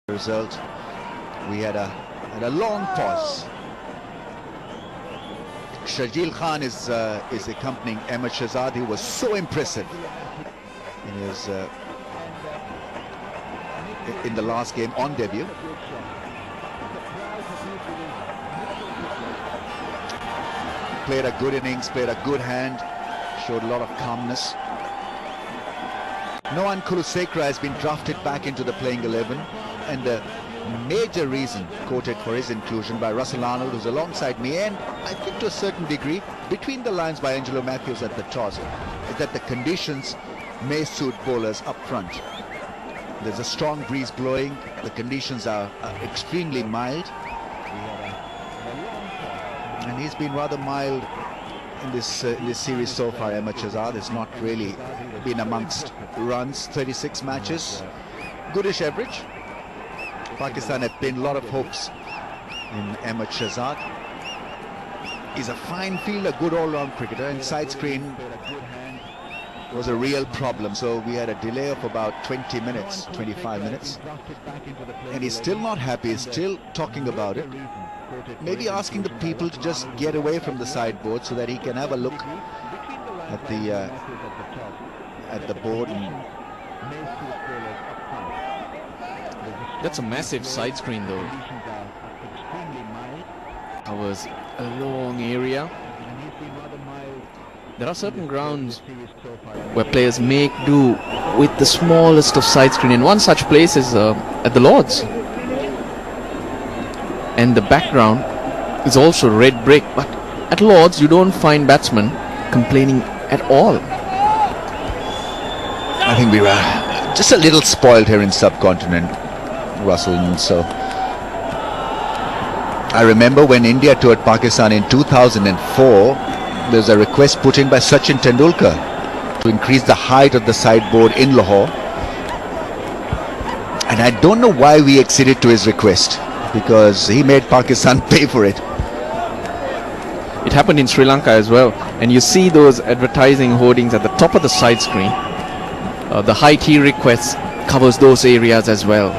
result. We had a long pause. Shajil Khan is accompanying Ahmed Shahzad, who was so impressive in his in the last game on debut. Played a good innings, played a good hand, showed a lot of calmness. Noan Kulusekara has been drafted back into the playing 11, and the major reason quoted for his inclusion by Russell Arnold, who's alongside me, and I think to a certain degree between the lines by Angelo Matthews at the toss, is that the conditions may suit bowlers up front. There's a strong breeze blowing, the conditions are extremely mild, and he's been rather mild in this series so far. Ahmed Shahzad has not really been amongst runs. 36 matches, goodish average. Pakistan had pinned a lot of hopes in Ahmed Shahzad. He's a fine fielder, good all-round cricketer, and side screen was a real problem, so we had a delay of about 20 minutes, 25 minutes, and he's still not happy. He's still talking about it, maybe asking the people to just get away from the sideboard so that he can have a look at the board. That's a massive side screen though. Covers a long area. There are certain grounds where players make do with the smallest of side screen, and one such place is at the Lords. And the background is also red brick, but at Lords you don't find batsmen complaining at all. I think we were just a little spoiled here in subcontinent, Russell. And so I remember when India toured Pakistan in 2004, there was a request put in by Sachin Tendulkar to increase the height of the sideboard in Lahore, and I don't know why we acceded to his request, because he made Pakistan pay for it. It happened in Sri Lanka as well, and you see those advertising hoardings at the top of the side screen. The height he requests covers those areas as well.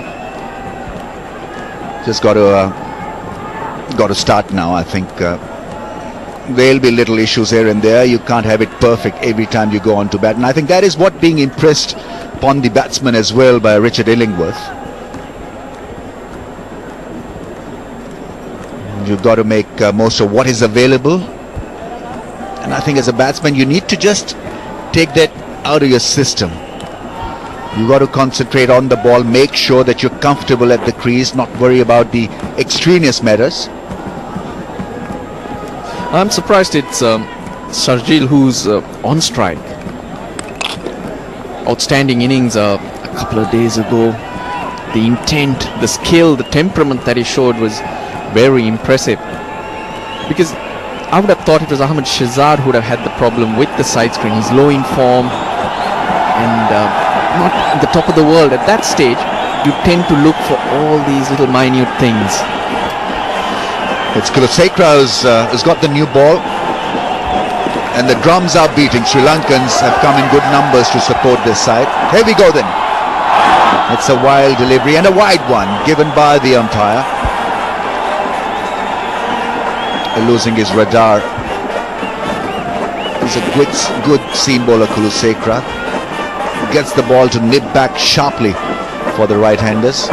Just got to start now. I think there'll be little issues here and there. You can't have it perfect every time you go on to bat, and I think that is what being impressed upon the batsman as well by Richard Illingworth. You've got to make most of what is available, and I think as a batsman you need to just take that out of your system. You got to concentrate on the ball, make sure that you're comfortable at the crease, not worry about the extraneous matters. I'm surprised it's Sharjeel who's on strike. Outstanding innings a couple of days ago. The intent, the skill, the temperament that he showed was very impressive. Because I would have thought it was Ahmed Shahzad who would have had the problem with the side screen. He's low in form and not at the top of the world. At that stage, you tend to look for all these little minute things. It's Kulusekara who's got the new ball, and the drums are beating. Sri Lankans have come in good numbers to support this side. Here we go then. It's a wild delivery and a wide one given by the umpire. Losing his radar. He's a good seam bowler, Kulusekara. Gets the ball to nip back sharply for the right-handers.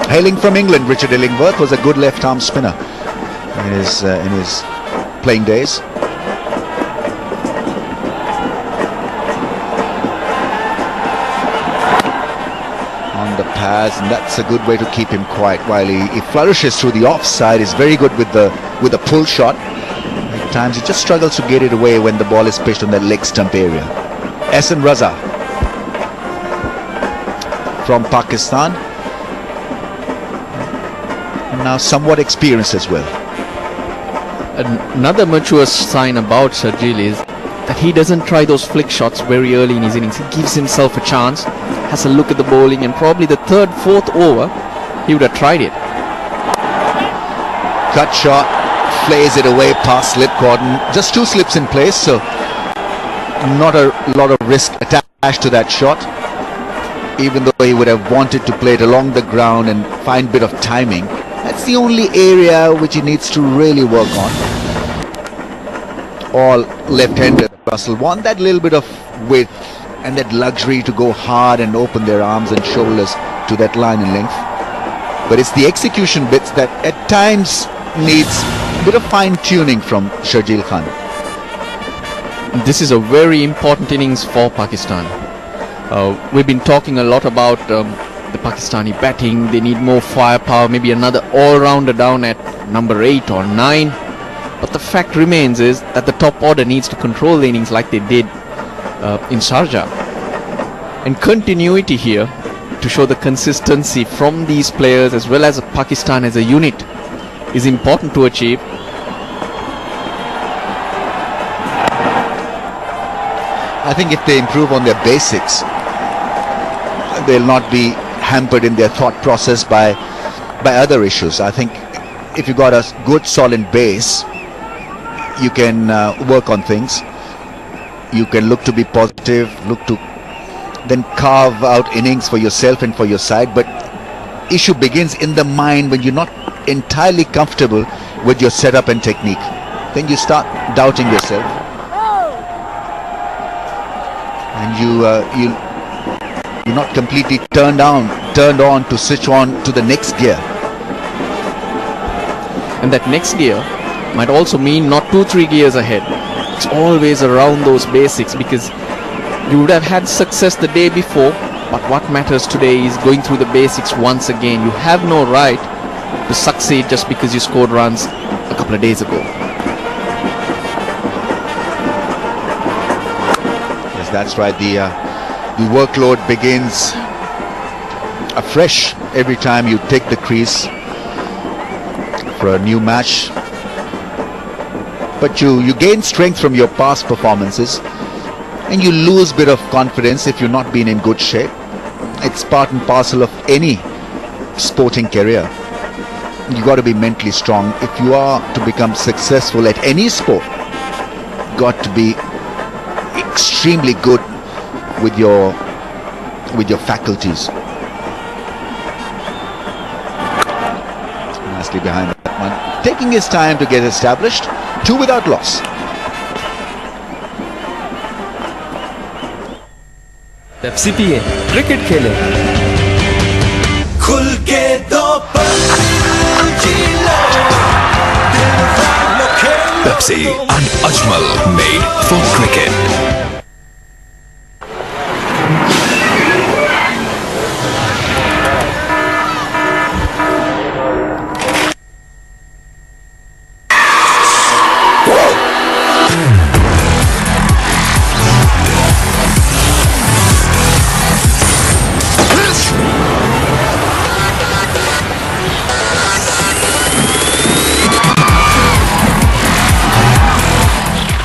Hailing from England, Richard Illingworth was a good left-arm spinner in his playing days. On the pads, and that's a good way to keep him quiet while he flourishes through the offside. He's very good with the pull shot. At times he just struggles to get it away when the ball is pitched on that leg stump area. Ehsan Raza from Pakistan, and now somewhat experienced as well. Another mature sign about Sharjeel is that he doesn't try those flick shots very early in his innings. He gives himself a chance, has a look at the bowling, and probably the third, fourth over he would have tried it. Cut shot, flays it away past slip cordon. Just two slips in place, so not a lot of risk attached to that shot. even though he would have wanted to play it along the ground and find a bit of timing. That's the only area which he needs to really work on. All left-handed Russell want that little bit of width and that luxury to go hard and open their arms and shoulders to that line and length. But it's the execution bits that at times needs a bit of fine-tuning from Sharjeel Khan. This is a very important innings for Pakistan. We've been talking a lot about the Pakistani batting. They need more firepower, maybe another all-rounder down at number 8 or 9. But the fact remains is that the top order needs to control the innings like they did in Sharjah. And continuity here to show the consistency from these players as well as Pakistan as a unit is important to achieve. I think if they improve on their basics, they'll not be hampered in their thought process by other issues. I think if you got a good solid base, you can work on things. You can look to be positive, look to then carve out innings for yourself and for your side. But issue begins in the mind when you're not entirely comfortable with your setup and technique. Then you start doubting yourself, and you're not completely turned on to switch on to the next gear. And that next gear might also mean not 2-3 gears ahead. It's always around those basics, because you would have had success the day before, but what matters today is going through the basics once again. You have no right to succeed just because you scored runs a couple of days ago. Yes, that's right. The workload begins afresh every time you take the crease for a new match. But you gain strength from your past performances, and you lose a bit of confidence if you're not been in good shape. It's part and parcel of any sporting career. You got to be mentally strong if you are to become successful at any sport. Got to be extremely good with your faculties. Nicely behind that one, taking his time to get established. 2 without loss. Pepsi पिए, cricket खेले, खुल के दो Pepsi and Ajmal, made for cricket.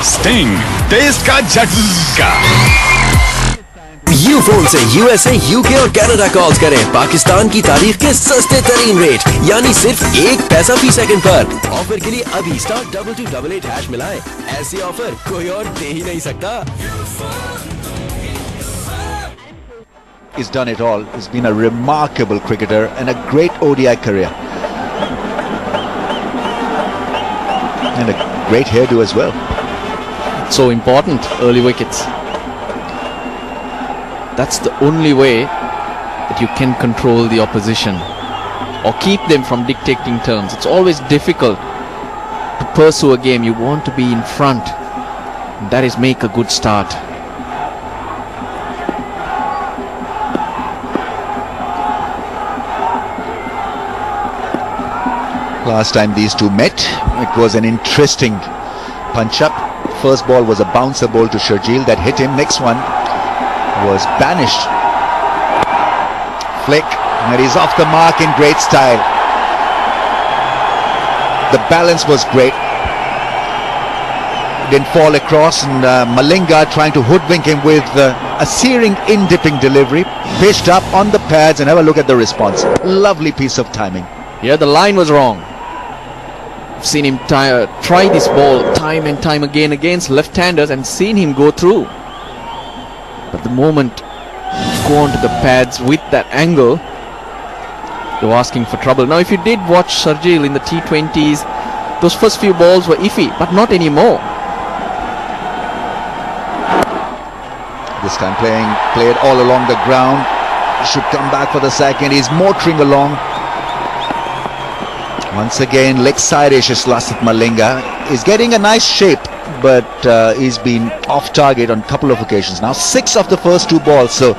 Sting, test का झटका। यूफोन से USA, UK और Canada calls करें पाकिस्तान की तारीख के सस्ते तरीन रेट, यानी सिर्फ 1 पैसा फी सेकंड पर। ऑफर के लिए अभी *2288# मिलाएं। ऐसी ऑफर कोई और दे ही नहीं सकता। He's done it all. He's been a remarkable cricketer and a great ODI career, and a great hairdo as well. So important, early wickets. That's the only way that you can control the opposition or keep them from dictating terms. It's always difficult to pursue a game. You want to be in front. That is, make a good start. Last time these two met, it was an interesting punch-up. First ball was a bouncer ball to Sharjeel that hit him. Next one was banished. Flick, and he's off the mark in great style. The balance was great. Didn't fall across, and Malinga trying to hoodwink him with a searing in-dipping delivery. Pitched up on the pads, and have a look at the response. Lovely piece of timing. Yeah, the line was wrong. I've seen him try this ball time and time again against left-handers and seen him go through. But the moment go onto the pads with that angle, you're asking for trouble. Now, if you did watch Sharjeel in the T20s, those first few balls were iffy, but not anymore. This time played all along the ground. Should come back for the second. He's motoring along. Once again, leg side-ish is Lasith Malinga. He's getting a nice shape, but he's been off target on a couple of occasions. Now 6 of the first 2 balls, so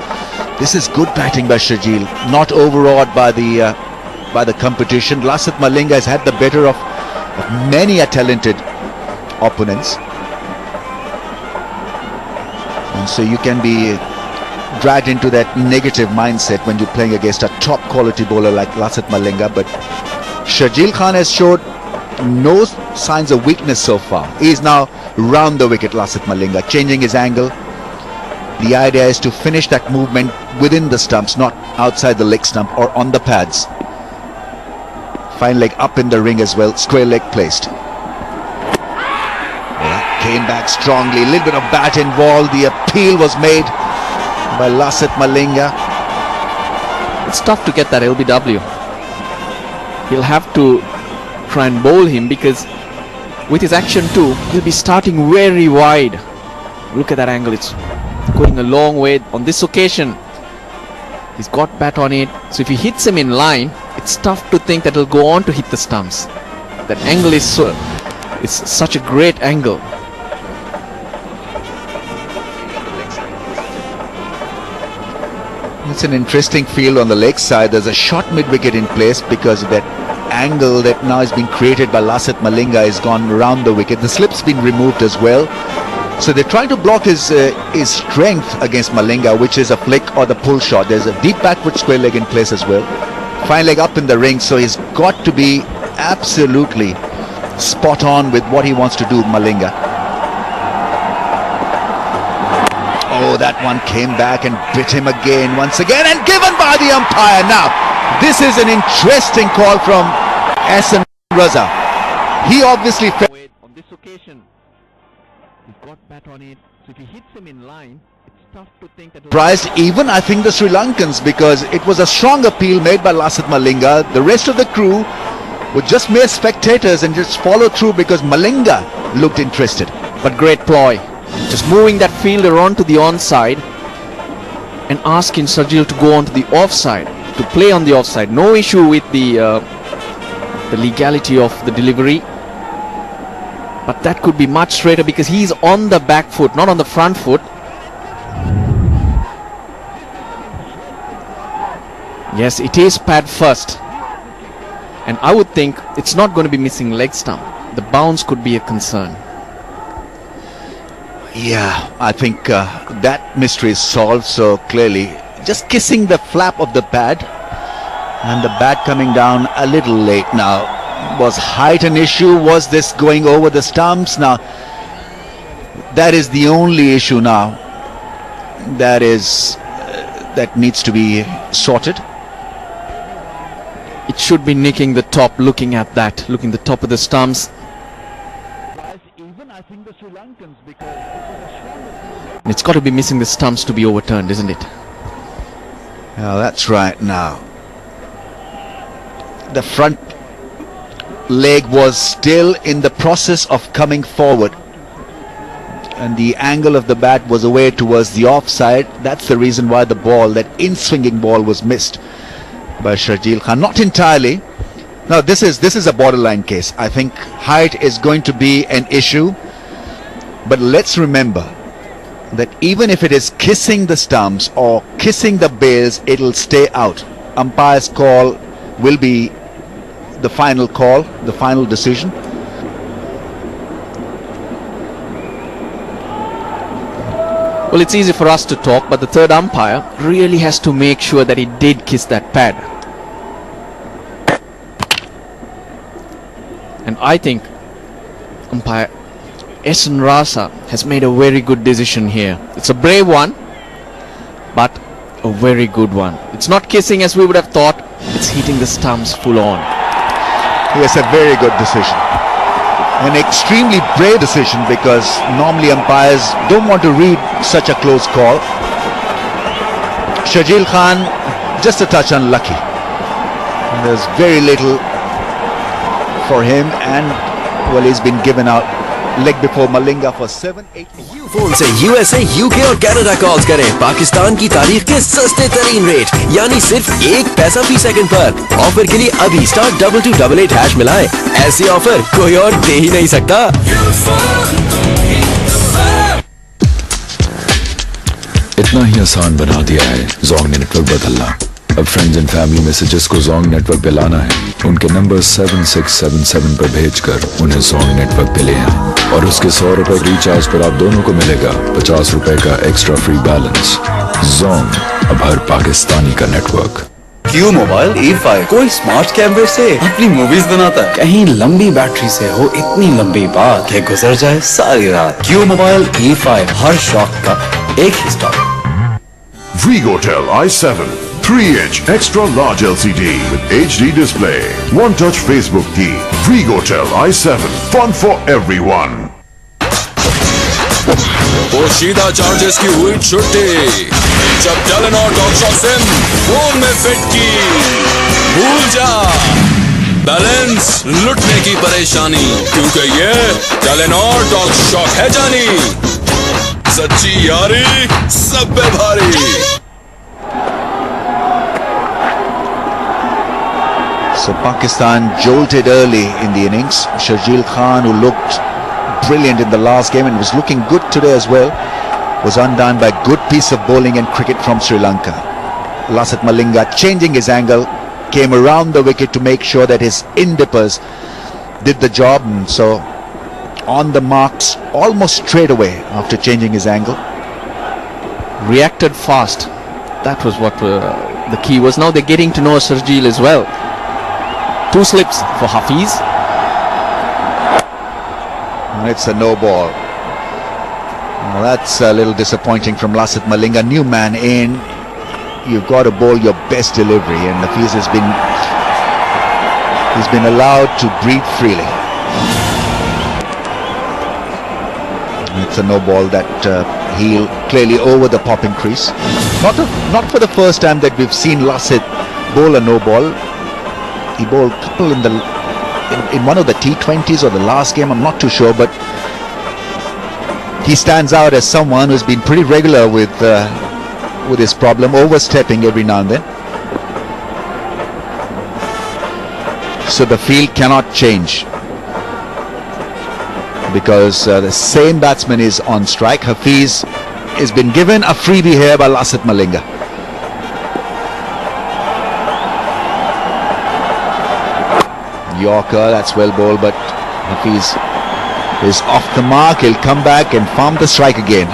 this is good batting by Sharjeel. Not overawed by the competition. Lasith Malinga has had the better of many a talented opponents, and so you can be dragged into that negative mindset when you're playing against a top quality bowler like Lasith Malinga. But Sharjeel Khan has showed no signs of weakness so far. He is now round the wicket, Lasith Malinga, changing his angle. The idea is to finish that movement within the stumps, not outside the leg stump or on the pads. Fine leg up in the ring as well, square leg placed. Yeah, came back strongly, a little bit of bat involved. The appeal was made by Lasith Malinga. It's tough to get that LBW. He'll have to try and bowl him, because with his action too, he'll be starting very wide. Look at that angle, it's going a long way. On this occasion, he's got bat on it, so if he hits him in line, it's tough to think that he'll go on to hit the stumps. That angle is such a great angle. It's an interesting field on the leg side. There's a short mid-wicket in place because of that angle that now has been created by Lasith Malinga has gone around the wicket. The slip's been removed as well. So they're trying to block his strength against Malinga, which is a flick or the pull shot. There's a deep backward square leg in place as well. Fine leg up in the ring, so he's got to be absolutely spot on with what he wants to do, Malinga. Oh, that one came back and bit him again, once again, and given by the umpire. Now, this is an interesting call from Hassan Raza. He obviously felt on this occasion, he's got bat on it, so if he hits him in line, it's tough to think that surprised even, I think, the Sri Lankans, because it was a strong appeal made by Lasith Malinga. The rest of the crew were just mere spectators and just followed through because Malinga looked interested. But great ploy, just moving that fielder onto the onside and asking Sharjeel to go onto the offside, to play on the offside. No issue with the legality of the delivery, but that could be much straighter because he's on the back foot, not on the front foot. Yes, it is pad first, and I would think it's not going to be missing leg stump. The bounce could be a concern. Yeah, I think that mystery is solved. So clearly just kissing the flap of the pad, and the bat coming down a little late. Now, was height an issue? Was this going over the stumps? Now, that is the only issue now that needs to be sorted. It should be nicking the top, looking at that, looking the top of the stumps. It's got to be missing the stumps to be overturned, isn't it? Yeah, that's right. Now, the front leg was still in the process of coming forward, and the angle of the bat was away towards the offside. That's the reason why the ball, that in-swinging ball, was missed by Sharjeel Khan. Not entirely. Now, this is a borderline case. I think height is going to be an issue, but let's remember that even if it is kissing the stumps or kissing the bails, it'll stay out. Umpire's call will be the final call, the final decision. Well, it's easy for us to talk, but the third umpire really has to make sure that he did kiss that pad. And I think umpire Hassan Raza has made a very good decision here. It's a brave one, but a very good one. It's not kissing as we would have thought, it's hitting the stumps full on. Yes, a very good decision. An extremely brave decision, because normally umpires don't want to read such a close call. Shajil Khan just a touch unlucky. There's very little for him, and well, he's been given out leg before Malinga for 7-8. Phone से USA, UK और Canada calls करें पाकिस्तान की तारीख के सस्ते तरीन rate, यानी सिर्फ 1 पैसा फी सेकंड पर। ऑफर के लिए अभी *2288# मिलाएं। ऐसी ऑफर कोई और दे ही नहीं सकता। इतना ही आसान बना दिया है जोंग ने नेटवर्क बदलना। अब फ्रेंड्स एंड फैमिली मैसेजेस को जोंग नेटवर्क पे लाना है, उनके नंबर 7677 पर भेजकर उन्हें जोंग नेटवर्क पे ले आए और उसके 100 रुपए रिचार्ज पर आप दोनों को मिलेगा 50 रुपए का एक्स्ट्रा फ्री बैलेंस। जोंग, अब हर पाकिस्तानी का नेटवर्क। क्यू मोबाइल E5 कोई स्मार्ट कैमरे से अपनी मूवीज बनाता है, कहीं लंबी बैटरी से हो इतनी लंबी बात कि गुजर जाए सारी रात। क्यू मोबाइल E5 हर शौक का एक ही stop. Vigotel i7 3-inch extra large LCD with HD display, one-touch Facebook key. Vigotel i7, fun for everyone. पोशीदा चार्जेस की हुई छुट्टी जब Telenor talk shop SIM phone में फिट की। भूल जा बैलेंस लुटने की परेशानी, क्योंकि ये टेलेनॉर टॉक शॉप है जानी। सच्ची यारी सब पे भारी। So Pakistan jolted early in the innings. Shajil Khan, who looked brilliant in the last game and was looking good today as well, was undone by a good piece of bowling and cricket from Sri Lanka. Lasith Malinga, changing his angle, came around the wicket to make sure that his in-dippers did the job, and so on the marks almost straight away after changing his angle. Reacted fast. That was what the key was. Now they're getting to know Shajil as well. 2 slips for Hafiz. And it's a no ball. Well, that's a little disappointing from Lasith Malinga. New man in. You've got to bowl your best delivery, and Hafiz he's been allowed to breathe freely. It's a no ball. That heel clearly over the popping crease. Not for the first time that we've seen Lasith bowl a no ball. He bowled a couple in one of the T20s or the last game, I'm not too sure, but he stands out as someone who's been pretty regular with his problem, overstepping every now and then. So the field cannot change because the same batsman is on strike. Hafiz has been given a freebie here by Lasith Malinga. Yorker, that's well bowled, but Hafiz is off the mark. He'll come back and farm the strike again.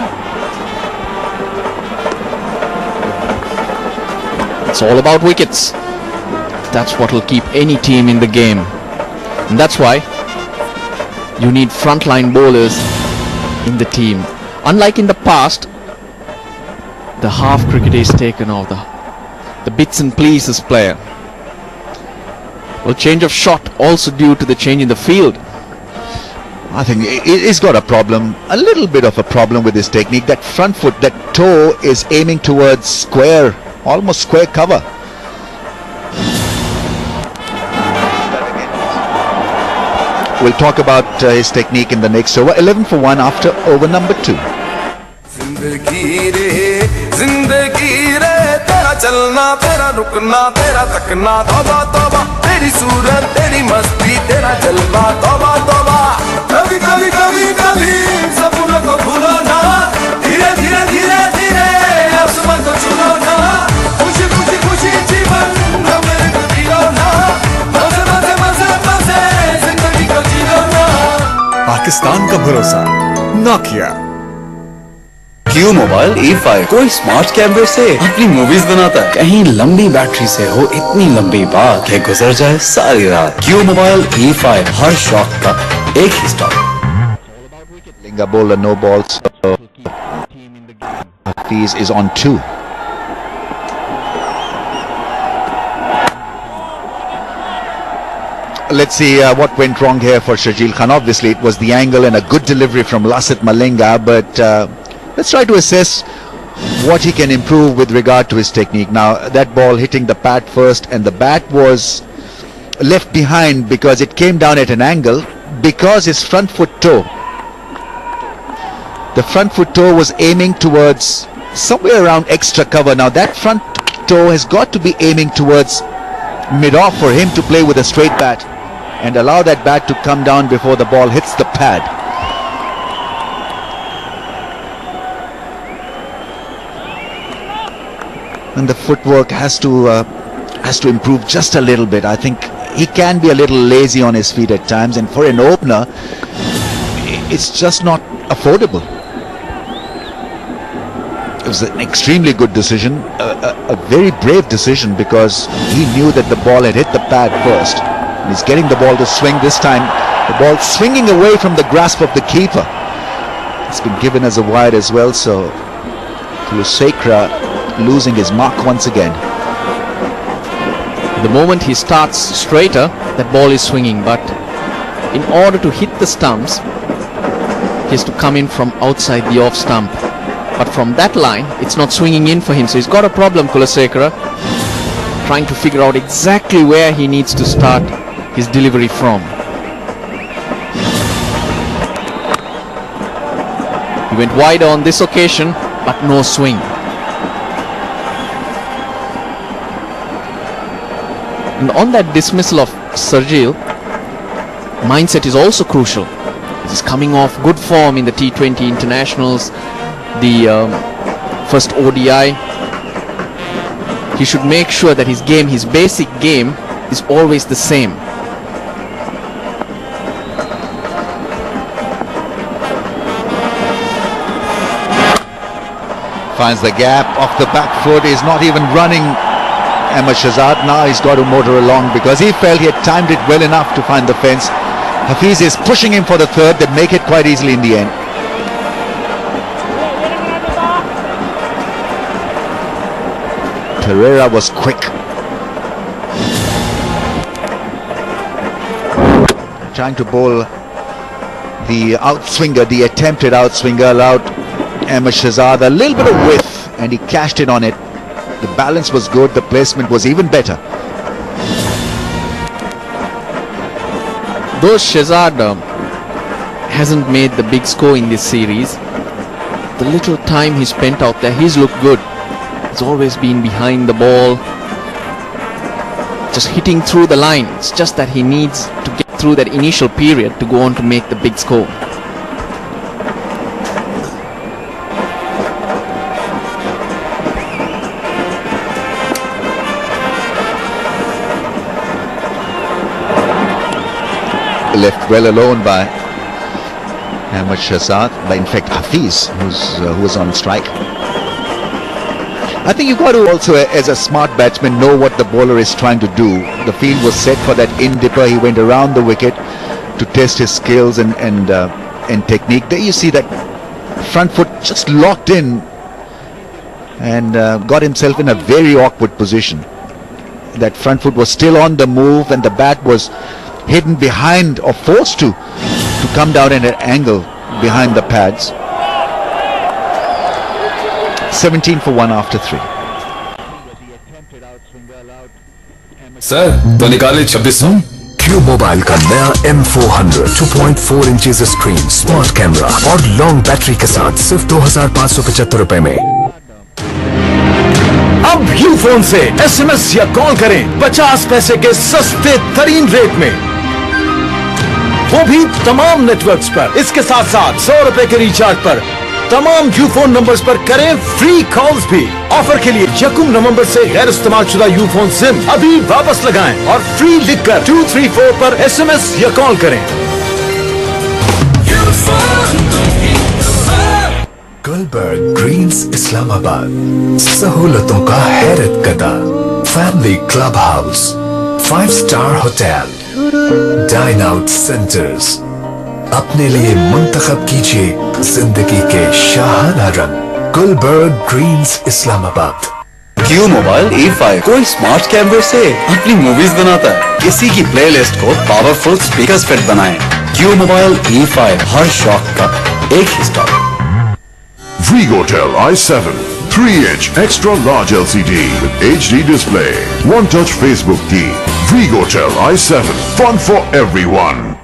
It's all about wickets. That's what will keep any team in the game. And that's why you need frontline bowlers in the team. Unlike in the past, the half cricket is taken off the bits and pieces player. Well, change of shot also due to the change in the field. I think he's got a problem, a little bit of a problem with his technique. That front foot, that toe is aiming towards square, almost square cover. We'll talk about his technique in the next over. 11 for 1 after over number 2. चलना तेरा रुकना तेरा तकना तौबा तौबा तेरी सूरत तेरी मस्ती तेरा जलवा तौबा तौबा कभी कभी कभी कभी सपनों को भूलो ना धीरे धीरे धीरे धीरे आसमां को छूलो ना खुशी खुशी खुशी जीवन मेरे को जियो ना मजे मजे मजे मजे जिंदगी को जियो ना। पाकिस्तान का भरोसा नोकिया। क्यू मोबाइल E5 कोई स्मार्ट कैमरे से अपनी मूवीज बनाता है, कहीं लंबी बैटरी से हो इतनी लंबी बात कि गुजर जाए सारी रात। क्यू मोबाइल E5 हर शौक का एक ही stop. Linga bowled a no ball, so Hafiz is on 2. Let's see what went wrong here for Shajil Khan. Obviously it was the angle and a good delivery from Lasith Malinga, but let's try to assess what he can improve with regard to his technique. Now that ball hitting the pad first, and the bat was left behind because it came down at an angle, because his front foot toe, the front foot toe was aiming towards somewhere around extra cover. Now that front toe has got to be aiming towards mid-off for him to play with a straight bat and allow that bat to come down before the ball hits the pad. And the footwork has to improve just a little bit. I think he can be a little lazy on his feet at times, and for an opener it's just not affordable. It was an extremely good decision, a very brave decision, because he knew that the ball had hit the pad first. And he's getting the ball to swing this time. The ball swinging away from the grasp of the keeper. It's been given as a wide as well, so Kulasekaram losing his mark once again. The moment he starts straighter, that ball is swinging, but in order to hit the stumps, he has to come in from outside the off stump. But from that line, it's not swinging in for him. So he's got a problem, Kulasekaram, trying to figure out exactly where he needs to start his delivery from. He went wider on this occasion, but no swing. And on that dismissal of Sergil, mindset is also crucial. He's coming off good form in the T20 internationals, the first ODI. He should make sure that his game, his basic game, is always the same. Finds the gap off the back foot. He's not even running, Ahmed Shahzad. Now he's got to motor along because he felt he had timed it well enough to find the fence. Hafiz is pushing him for the third. They make it quite easily in the end. Pereira was quick. Trying to bowl the outswinger, the attempted outswinger, allowed Ahmed Shahzad a little bit of width, and he cashed in on it. The balance was good, the placement was even better. Though Shahzad hasn't made the big score in this series, the little time he spent out there, he's looked good. He's always been behind the ball, just hitting through the line. It's just that he needs to get through that initial period to go on to make the big score. Left well alone by Ahmed Shahzad, by in fact Hafiz, who was on strike. I think you've got to also, as a smart batsman, know what the bowler is trying to do. The field was set for that in-dipper. He went around the wicket to test his skills and technique. There you see that front foot just locked in and got himself in a very awkward position. That front foot was still on the move, and the bat was hidden behind, or forced to come down at an angle behind the pads. 17 for 1 after 3. Sir तो निकाले 2600। Q mobile का नया M400 2.4 inches screen, smart camera और long battery के साथ सिर्फ 2575 रुपए में। अब यूफोन से SMS या कॉल करें 50 पैसे के सस्ते तरीन रेट में, वो भी तमाम नेटवर्क्स पर। इसके साथ साथ 100 रुपए के रिचार्ज पर तमाम यूफोन नंबर्स पर करें फ्री कॉल्स भी। ऑफर के लिए 1 नवंबर से गैर इस्तेमाल शुदा यूफोन सिम अभी वापस लगाएं और फ्री लिखकर 234 पर SMS या कॉल करें। गुलबर्ग ग्रीन्स इस्लामाबाद, सहूलतों का हैरत कदा, family club house, 5 star hotel, dine out centres. अपने लिए मुंतखब कीजिए जिंदगी के शाहाना रंग। Gulberg Green's Islamabad. Q mobile A5 कोई स्मार्ट कैमरे से अपनी मूवीज बनाता है। किसी की प्लेलिस्ट को पावरफुल स्पीकर्स फिट बनाएं। Q मोबाइल A5 हर शौक का एक ही stop. Vrigotel i7 3-inch extra large LCD with HD display. One-touch Facebook key. Vigotel i7. Fun for everyone.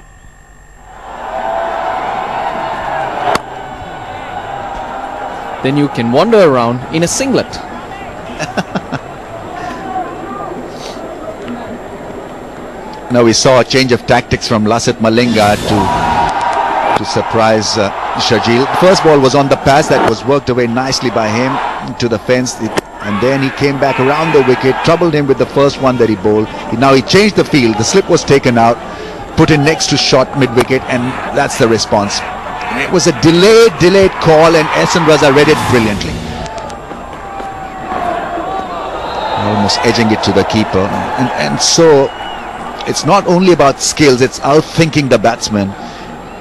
Then you can wander around in a singlet. Now we saw a change of tactics from Lasith Malinga to surprise Sharjeel. First ball was on the pass that was worked away nicely by him to the fence, and then he came back around the wicket, troubled him with the first one that he bowled. Now he changed the field. The slip was taken out, put in next to short mid-wicket, and that's the response. It was a delayed call, and SN Raza read it brilliantly, almost edging it to the keeper. And so it's not only about skills, it's outthinking the batsman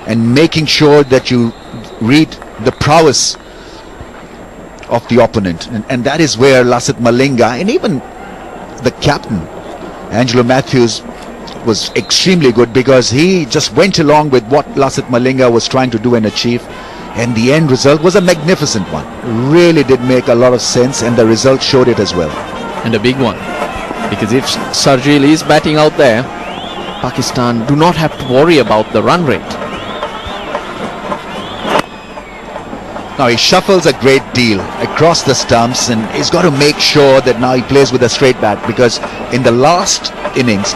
and making sure that you read the prowess of the opponent, and that is where Lasith Malinga and even the captain Angelo Matthews was extremely good, because he just went along with what Lasith Malinga was trying to do and achieve, and the end result was a magnificent one. Really did make a lot of sense, and the result showed it as well. And a big one, because if Sharjeel is batting out there, Pakistan do not have to worry about the run rate. Now he shuffles a great deal across the stumps, and he's got to make sure that now he plays with a straight bat, because in the last innings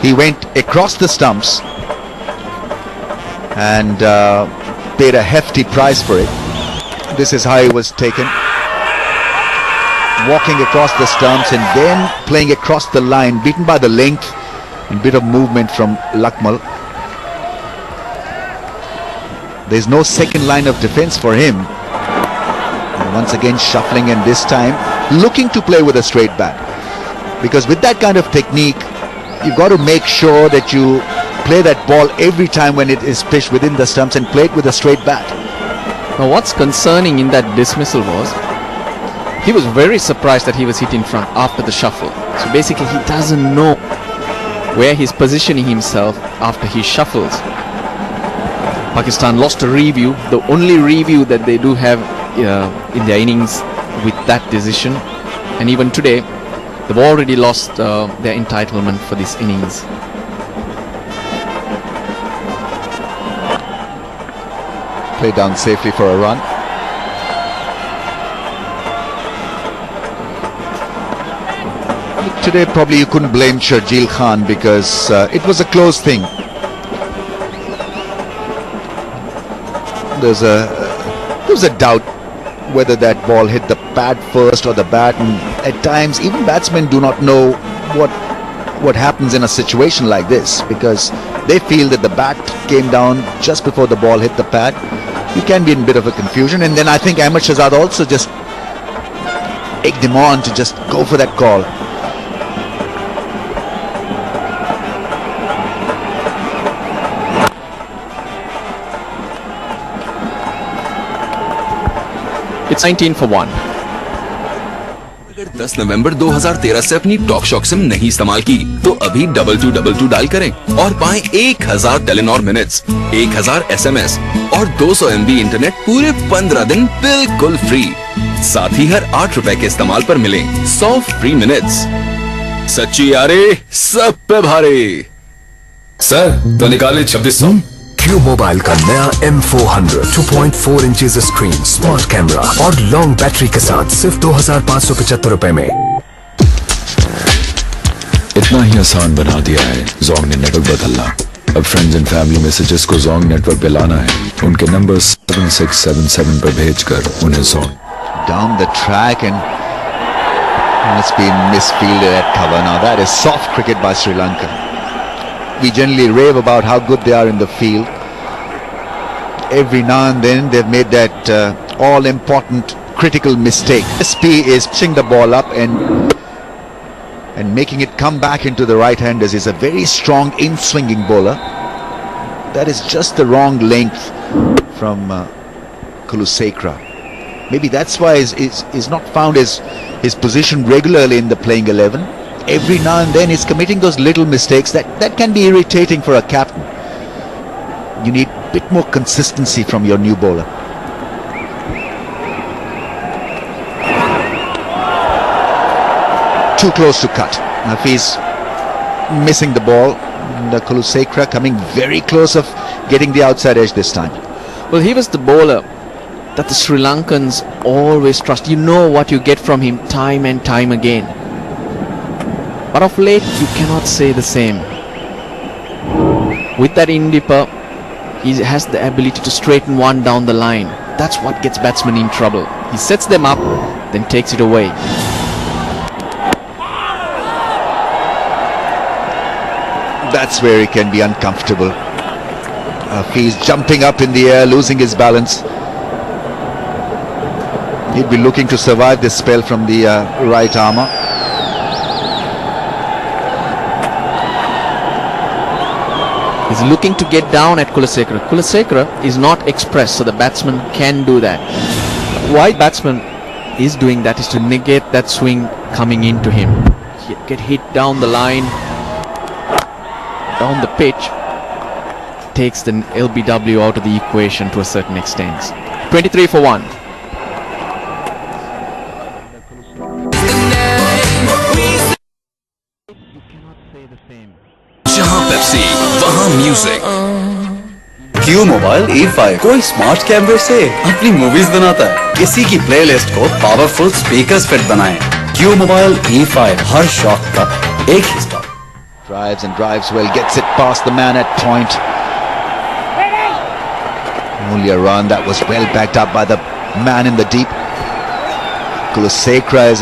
he went across the stumps and paid a hefty price for it. This is how he was taken, walking across the stumps and then playing across the line, beaten by the length and bit of movement from Lakmal. There's no second line of defense for him. And once again shuffling, and this time looking to play with a straight bat, because with that kind of technique you've got to make sure that you play that ball every time when it is pitched within the stumps, and play it with a straight bat. Now what's concerning in that dismissal was he was very surprised that he was hit in front after the shuffle. So basically he doesn't know where he's positioning himself after he shuffles. Pakistan lost a review, the only review that they do have in their innings with that decision, and even today they've already lost their entitlement for this innings. Play down safely for a run. Today probably you couldn't blame Sharjeel Khan, because it was a close thing. There was a doubt whether that ball hit the pad first or the bat, and at times even batsmen do not know what happens in a situation like this, because they feel that the bat came down just before the ball hit the pad. You can be in a bit of a confusion, and then I think Ahmed Shahzad also just egged him on to just go for that call. It's 19 for 1. अगर 10 नवंबर 2013 से अपनी talk shock SIM नहीं इस्तेमाल की तो अभी 2222 dial करें और पाएं 1000 टेलीनॉर मिनट्स, 1000 SMS और 200 MB इंटरनेट पूरे 15 दिन बिल्कुल फ्री। साथ ही हर 8 रुपए के इस्तेमाल पर मिले 100 फ्री मिनट्स। सच्ची यारे सब पे भारे। सर तो निकाले 2600। Q मोबाइल का नया M400 2.4 inches screen, smart camera और लॉन्ग बैटरी के साथ सिर्फ 2575 रुपए में। इतना ही आसान बना दिया है जोंग ने नेटवर्क बदलना। अब फ्रेंड्स एंड फैमिली मैसेजेस को जोंग नेटवर्क पे लाना है, उनके नंबर 7677 पर भेजकर उन्हें Jong Down the track, and it's been misfielded at cover. Now that is soft cricket by Sri Lanka. We generally rave about how good they are in the field. Every now and then they've made that all-important critical mistake. SP is pitching the ball up and making it come back into the right-handers. Is a very strong in-swinging bowler. That is just the wrong length from Kulusekara. Maybe that's why he's not found his position regularly in the playing 11. Every now and then he's committing those little mistakes that can be irritating for a captain. You need a bit more consistency from your new bowler. too close to cut. Hafiz missing the ball, and Kulusekara coming very close of getting the outside edge this time. Well, he was the bowler that the Sri Lankans always trust. You know what you get from him time and time again. But of late, you cannot say the same. With that in-dipper, he has the ability to straighten one down the line. That's what gets batsmen in trouble. He sets them up, then takes it away. That's where he can be uncomfortable. He's jumping up in the air, losing his balance. He'd be looking to survive this spell from the right armour. He's looking to get down at Kulusekara. Kulusekara is not express, so the batsman can do that. Why batsman is doing that is to negate that swing coming into him. He'd get hit down the line, down the pitch, takes the LBW out of the equation to a certain extent. 23 for 1. जहाँ Pepsi वहाँ music. Q mobile A5 कोई smart कैमरे से अपनी movies बनाता है। किसी की प्लेलिस्ट को पावरफुल स्पीकर्स फिट बनाएं। क्यू मोबाइल A5 हर शौक का एक ही stop. Drives and drives well, gets it past the man at point. Only a run that was well backed up by the man in the deep. Kulusekara is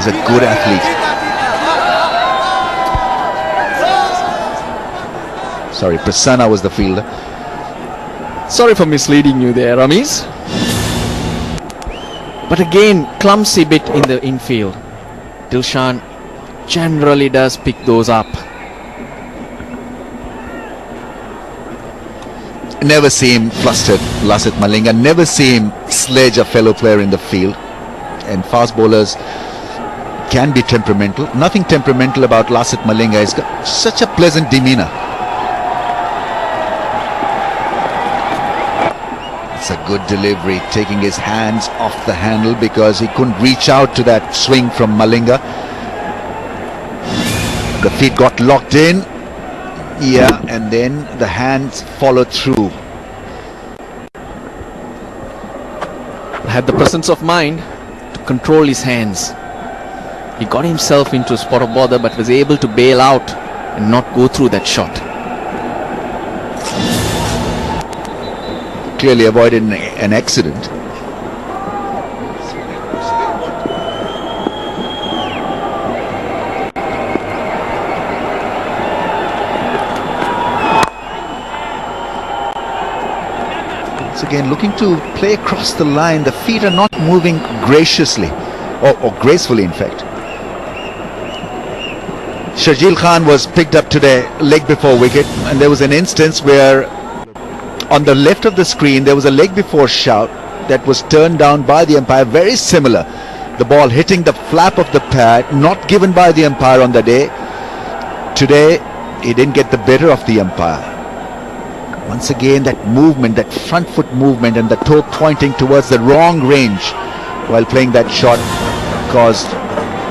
a good athlete. Sorry, Prasanna was the fielder. Sorry for misleading you there, Ramesh. But again, clumsy bit in the infield. Dilshan generally does pick those up. Never see him flustered, Lasith Malinga. Never see him sledge a fellow player in the field. And fast bowlers can be temperamental. Nothing temperamental about Lasith Malinga. He's got such a pleasant demeanour. It's a good delivery, taking his hands off the handle because he couldn't reach out to that swing from Malinga. The feet got locked in. Yeah, and then the hands followed through. Had the presence of mind to control his hands. He got himself into a spot of bother but was able to bail out and not go through that shot. Clearly avoided an accident. Once again, looking to play across the line. The feet are not moving graciously or gracefully, in fact. Shajil Khan was picked up today, leg before wicket, and there was an instance where on the left of the screen there was a leg before shout that was turned down by the umpire, very similar. The ball hitting the flap of the pad, not given by the umpire on the day. Today he didn't get the better of the umpire. Once again, that movement, that front foot movement and the toe pointing towards the wrong range while playing that shot caused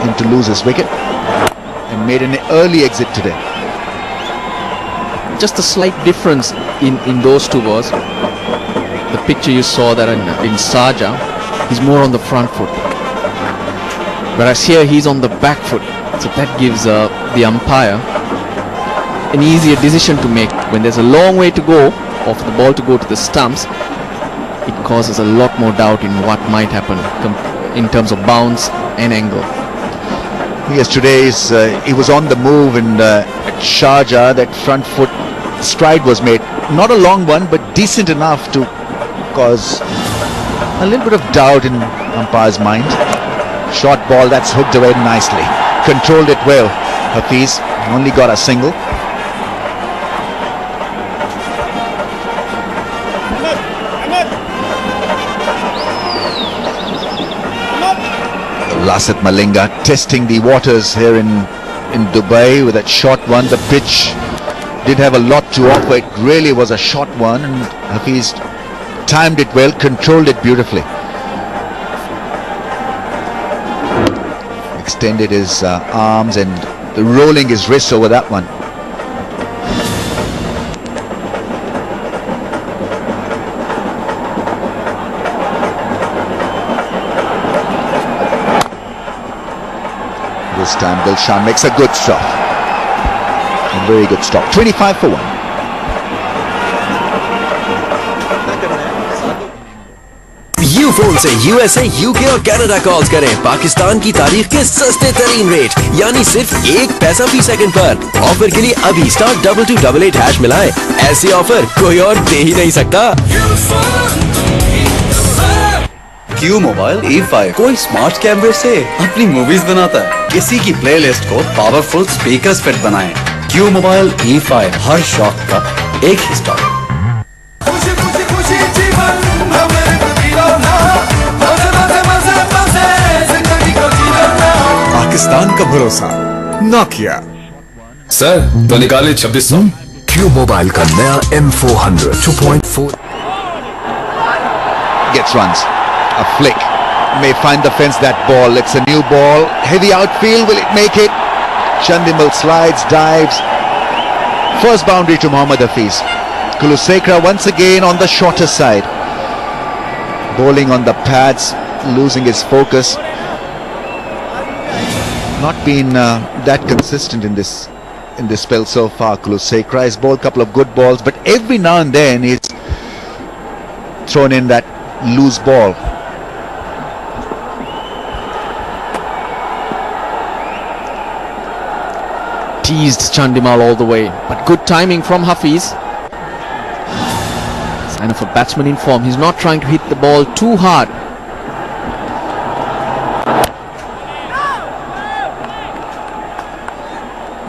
him to lose his wicket and made an early exit today. Just a slight difference in those two was the picture you saw that in Sharjah, he's more on the front foot, whereas here he's on the back foot, so that gives the umpire an easier decision to make. When there's a long way to go of the ball to go to the stumps, it causes a lot more doubt in what might happen in terms of bounce and angle. Yes, today he was on the move in Sharjah. That front foot stride was made, not a long one but decent enough to cause a little bit of doubt in umpire's mind. Short ball that's hooked away nicely, controlled it well. Hafiz only got a single. Lasith Malinga testing the waters here in Dubai with that short one. The pitch did have a lot to offer. It really was a short one, and Hafiz timed it well, controlled it beautifully. extended his arms and rolling his wrists over that one. This time Dilshan makes a good stop. A very good stop. 25 for 1. You phone से USA, UK और Canada calls करें पाकिस्तान की तारीख के सस्ते तरीन rate, यानी सिर्फ 1 पैसा फी सेकंड पर। ऑफर के लिए अभी *2288# मिलाएं। ऐसी ऑफर कोई और दे ही नहीं सकता। क्यू मोबाइल E5 कोई स्मार्ट कैमरे से अपनी मूवीज बनाता है। किसी की प्लेलिस्ट को पावरफुल स्पीकर्स फिट बनाएं। क्यू मोबाइल E5 हर शौक का एक ही स्टॉप। पाकिस्तान का भरोसा नोकिया। सर तो निकाले 2600। क्यू मोबाइल का नया M400 2.4 gets runs. A flick. May find the fence that ball. It's a new ball. Heavy outfield. Will it make it? Chandimal slides, dives. First boundary to Mohammad Hafiz. Kulusekara once again on the shorter side. Bowling on the pads, losing his focus. Not been that consistent in this spell so far. Kulusekara has bowled a couple of good balls, but every now and then he's thrown in that loose ball. Teased Chandimal all the way, but good timing from Hafiz. Sign of a batsman in form. He's not trying to hit the ball too hard.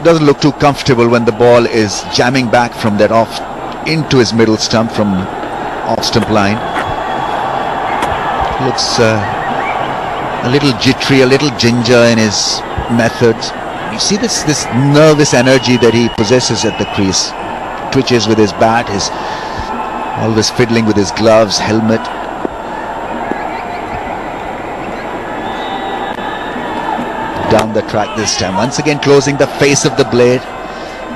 Doesn't look too comfortable when the ball is jamming back from that off into his middle stump from off stump line. Looks a little jittery, a little ginger in his methods. You see this nervous energy that he possesses at the crease. Twitches with his bat, his always fiddling with his gloves, helmet. Down the track this time, once again closing the face of the blade.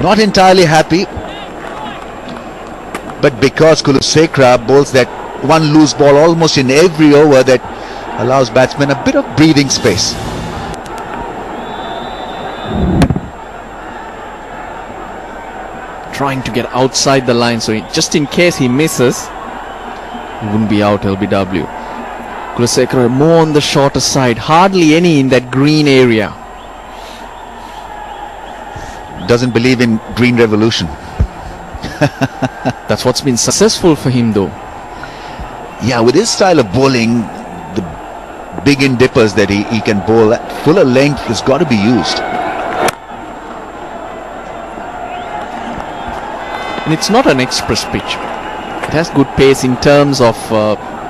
Not entirely happy, but because Kulusekara bowls that one loose ball almost in every over, that allows batsmen a bit of breathing space. Trying to get outside the line, so just in case he misses, he wouldn't be out LBW. Kulusekara more on the shorter side, hardly any in that green area. Doesn't believe in green revolution. That's what's been successful for him though. Yeah, with his style of bowling, the big in dippers that he can bowl at fuller length has got to be used. And it's not an express pitch. It has good pace in terms of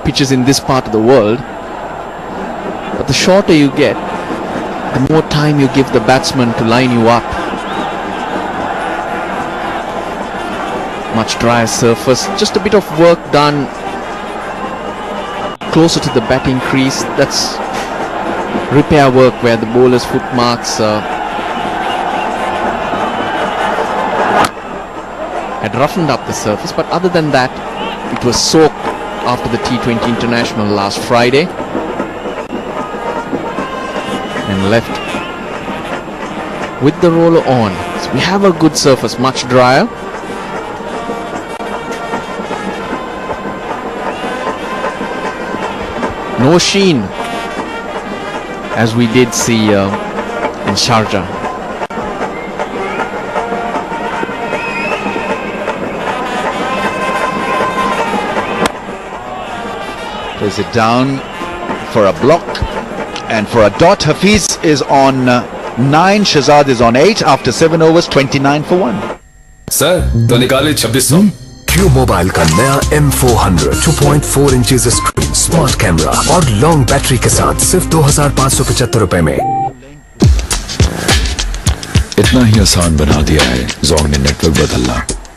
pitches in this part of the world. But the shorter you get, the more time you give the batsman to line you up. Much drier surface, just a bit of work done closer to the batting crease. That's repair work where the bowler's foot marks had roughened up the surface, but other than that, it was soaked after the T20 International last Friday and left with the roller on. So we have a good surface, much drier. No sheen, as we did see in Sharjah. Plays it down for a block and for a dot. Hafiz is on 9, Shahzad is on 8 after 7 overs, 29 for 1. Sir तो निकाले 2600। Q mobile का नया M400 2.4 inches screen, smart camera और long battery के साथ सिर्फ 2575 रुपए में। इतना ही आसान बना दिया है जोंग ने नेटवर्क बदलना।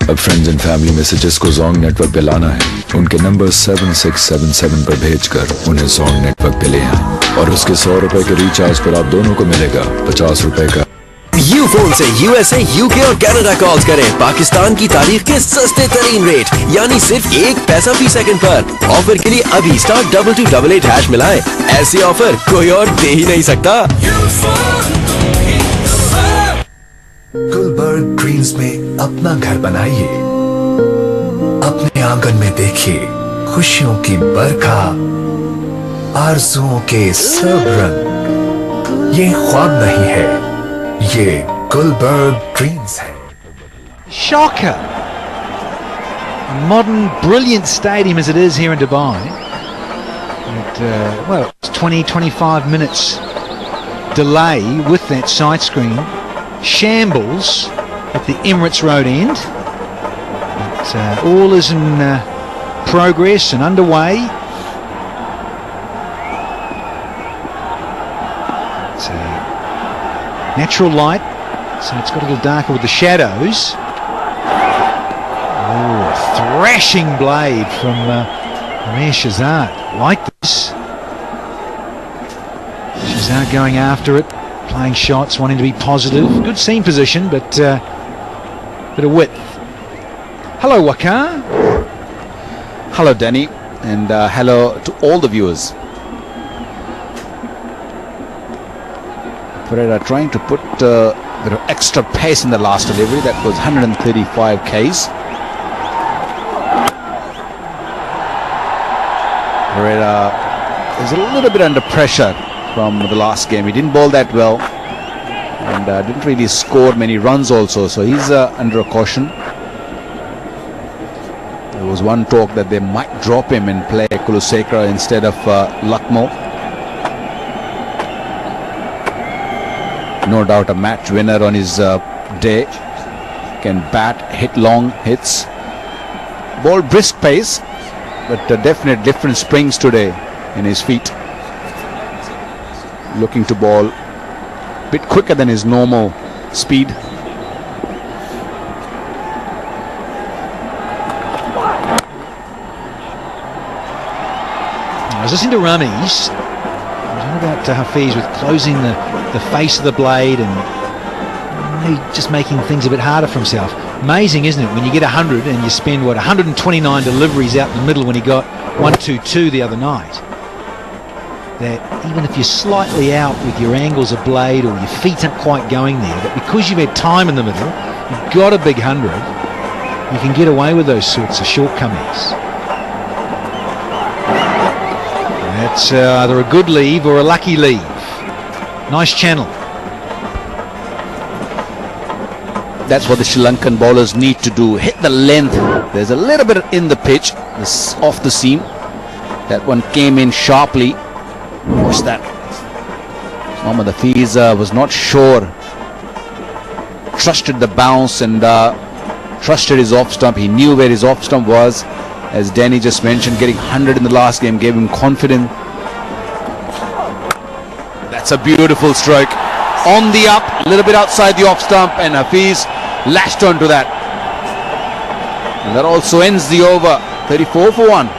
अब फ्रेंड्स एंड फैमिली मैसेजेस को जोंग नेटवर्क पे लाना है। उनके नंबर 7677 पर भेजकर उन्हें जोंग नेटवर्क पे ले आए और उसके 100 रुपए के रिचार्ज पर आप दोनों को मिलेगा 50 रुपए का। यू फोन से यूएसए, यूके और कनाडा कॉल्स करें पाकिस्तान की तारीख के सस्ते तरीन रेट, यानी सिर्फ 1 पैसा फी सेकंड पर। ऑफर के लिए अभी *2288# मिलाएं। ऐसी ऑफर कोई और दे ही नहीं सकता। गुलबर्ग ग्रीन्स में अपना घर बनाइए, अपने आंगन में देखिए खुशियों की बरखा, आरज़ुओं के सब रंग। ये ख्वाब नहीं है, ये गुलबर्ग ग्रीन्स है। Shocker! A modern, brilliant stadium as it is here in Dubai. And, well, it's 20-25 minutes delay with that side screen. Shambles at the Emirates Road end. But, all is in progress and underway. It's natural light, so it's got a little darker with the shadows. Oh, a thrashing blade from Amir Shahzad. Like this. Shahzad going after it, playing shots, wanting to be positive. Good seam position, but bit of width. Hello, Wakar. Hello, Danny, and hello to all the viewers. Pereira trying to put a bit of extra pace in the last delivery. That was 135 Ks. Pereira is a little bit under pressure from the last game. He didn't bowl that well and didn't really score many runs also, so he's under a caution. There was one talk that they might drop him and play Kulusekara instead of Lucknow. No doubt a match winner on his day. Can bat, hit long hits, ball brisk pace, but definite different springs today in his feet. Looking to ball a bit quicker than his normal speed. I was listening to Ramesh. About Hafiz with closing the face of the blade and just making things a bit harder for himself. Amazing, isn't it, when you get 100 and you spend, what, 129 deliveries out in the middle when he got 122 the other night, that even if you're slightly out with your angles of blade or your feet aren't quite going there, but because you've had time in the middle, you've got a big 100, you can get away with those sorts of shortcomings. That's either a good leave or a lucky leave. Nice channel. That's what the Sri Lankan bowlers need to do. Hit the length. There's a little bit in the pitch, off the seam. That one came in sharply. Watch that. Mohammad Hafiz was not sure. Trusted the bounce and trusted his off stump. He knew where his off stump was. As Danny just mentioned, getting 100 in the last game gave him confidence. That's a beautiful stroke. On the up, a little bit outside the off stump, and Hafiz lashed onto that. And that also ends the over. 34 for 1.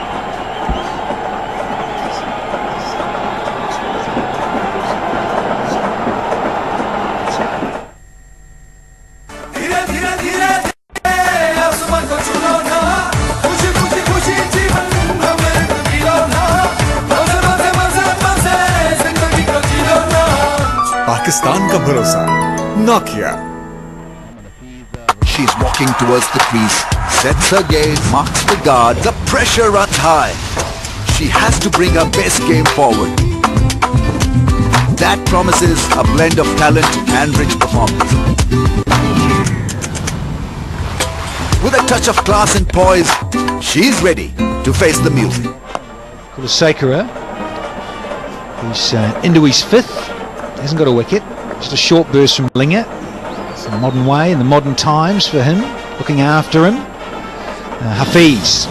Pakistan का भरोसा Nokia. She's walking towards the crease, sets her gaze, marks the guard, the pressure runs high. She has to bring her best game forward. That promises a blend of talent and rich performance. With a touch of class and poise, she's ready to face the music. Kulusekara, who's into his 5th. Hasn't got a wicket, just a short burst from Linger. It's the modern way and the modern times for him, looking after him. Hafiz.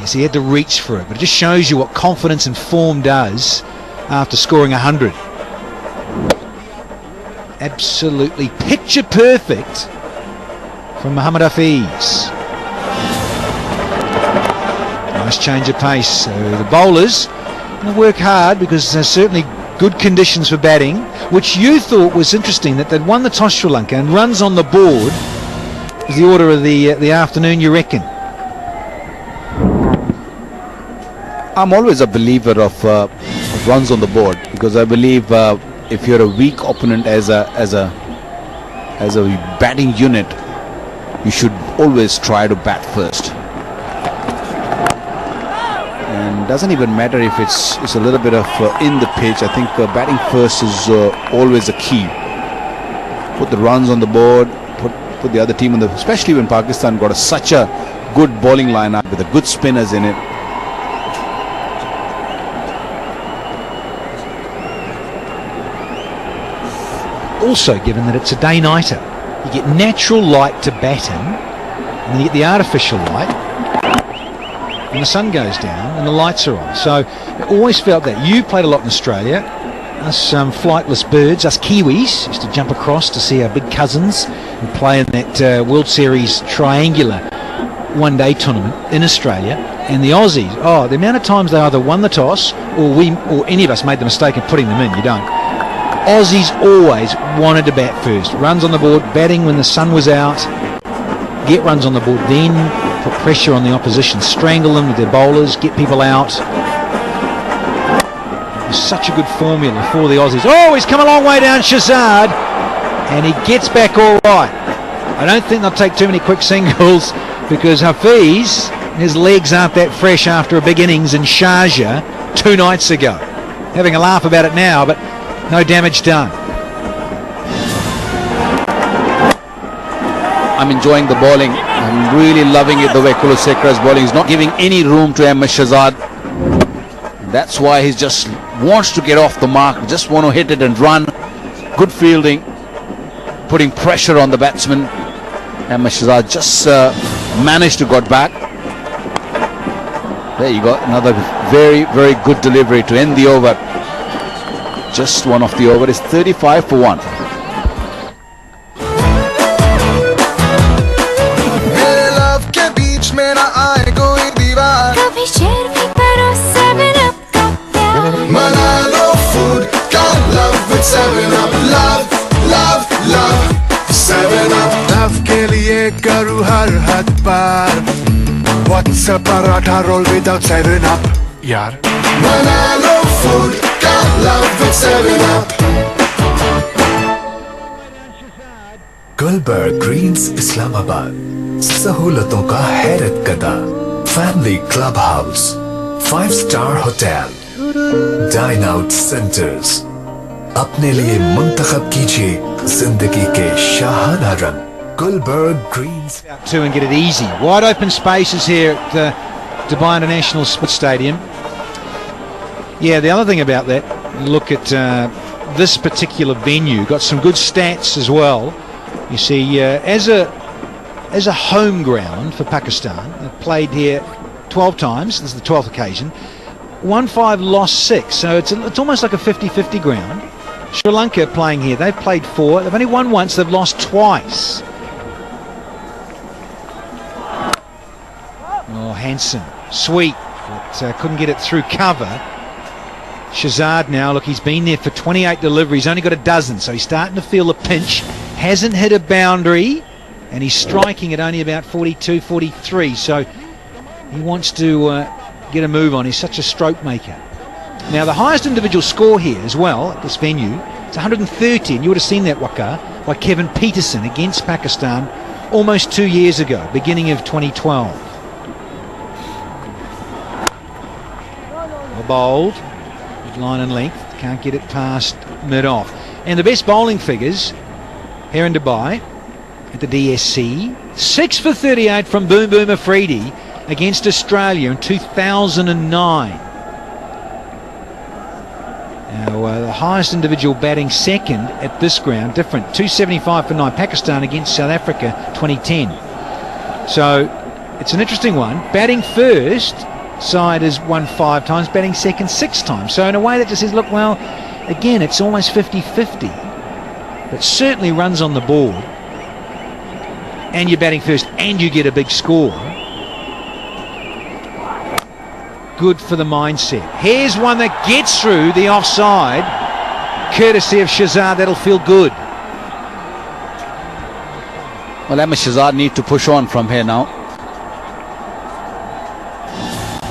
Yes, he had to reach for it, but it just shows you what confidence and form does after scoring 100. Absolutely picture perfect from Mohammad Hafiz. Nice change of pace. So the bowlers work hard because there's certainly good conditions for batting, which you thought was interesting, that they'd won the toss, Sri Lanka, and runs on the board was the order of the afternoon, you reckon? I'm always a believer of runs on the board, because I believe if you're a weak opponent as a batting unit, you should always try to bat first. And doesn't even matter if it's a little bit of in the pitch. I think batting first is always a key. Put the runs on the board, put the other team on the, especially when Pakistan got such a good bowling lineup with the good spinners in it. Also, given that it's a day-nighter, you get natural light to bat in, and then you get the artificial light, and the sun goes down and the lights are on. So I always felt that. You played a lot in Australia. Us flightless birds, us Kiwis, used to jump across to see our big cousins and play in that World Series triangular one-day tournament in Australia. And the Aussies, the amount of times they either won the toss or any of us made the mistake of putting them in. You don't. Aussies always wanted to bat first. Runs on the board, batting when the sun was out, get runs on the board, then put pressure on the opposition, strangle them with their bowlers, get people out. Such a good formula for the Aussies. Oh, he's come a long way down, Shazad, and he gets back all right. I don't think they'll take too many quick singles, because Hafiz, his legs aren't that fresh after a big innings in Sharjah 2 nights ago. Having a laugh about it now, but no damage done. I'm enjoying the bowling. I'm really loving it the way Kulasekara's bowling. He's not giving any room to Ahmed Shahzad. That's why he just wants to get off the mark, just want to hit it and run. Good fielding, putting pressure on the batsman. Ahmed Shahzad just managed to get back. There you go, another very, very good delivery to end the over. Just one of the over is 35 for 1. करूँ हर हद पार WhatsApp paratha roll without 7-Up यार बना लो food का love with 7-Up Gulberg Green's Islamabad सहूलतों का हैरत कदा family club house 5-star hotel dine out centres अपने लिए मुंतखब कीजिए जिंदगी के शाहाना रंग Gulberg Greens. Out to and get it easy. Wide open spaces here at Dubai International Sports Stadium. Yeah, the other thing about that, look at this particular venue. Got some good stats as well. You see, as a home ground for Pakistan, they've played here 12 times. This is the 12th occasion. Won 5, lost 6. So it's almost like a 50-50 ground. Sri Lanka playing here. They've played 4. They've only won once. They've lost twice. Oh, Hanson, sweet, but couldn't get it through cover. Shahzad now, look, he's been there for 28 deliveries, only got a dozen, so he's starting to feel the pinch. Hasn't hit a boundary, and he's striking at only about 42, 43, so he wants to get a move on. He's such a stroke maker. Now, the highest individual score here as well at this venue, it's 130, and you would have seen that, Waka, by Kevin Peterson against Pakistan almost 2 years ago, beginning of 2012. Bowled, line and length, can't get it past mid-off. And the best bowling figures here in Dubai at the DSC, 6 for 38 from Boom Boom Afridi against Australia in 2009. Now the highest individual batting second at this ground, different, 275 for 9, Pakistan against South Africa 2010. So it's an interesting one. Batting first side has won 5 times, batting second 6 times. So in a way that just says, look, well, again, it's almost 50-50, but certainly runs on the board. and you're batting first and you get a big score. Good for the mindset. Here's one that gets through the offside, courtesy of Shahzad. That'll feel good. Well, Ahmed Shahzad need to push on from here now.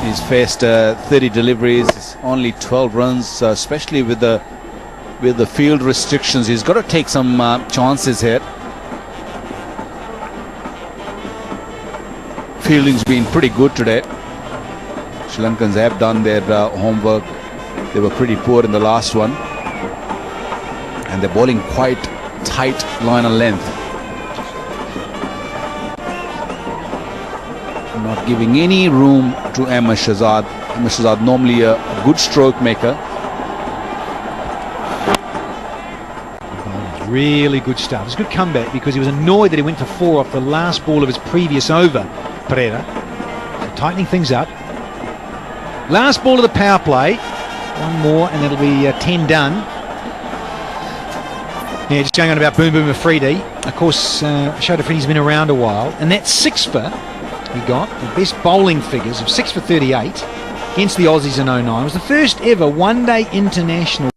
He's faced 30 deliveries, only 12 runs, especially with the field restrictions. He's got to take some chances here. Fielding's been pretty good today. Sri Lankans have done their homework. They were pretty poor in the last one, and they're bowling quite tight line and length, not giving any room to Ahmed Shahzad. Ahmed Shahzad normally a good stroke maker. Really good stuff. It's a good comeback because he was annoyed that he went for 4 off the last ball of his previous over, Pereira. So tightening things up. Last ball of the power play. One more and it'll be 10 done. Yeah, just going on about Boom Boom Afridi. Of course, Showed Afridi's been around a while. And that 6 for he got, the best bowling figures of 6 for 38 against the Aussies in 09. It was the first ever one-day international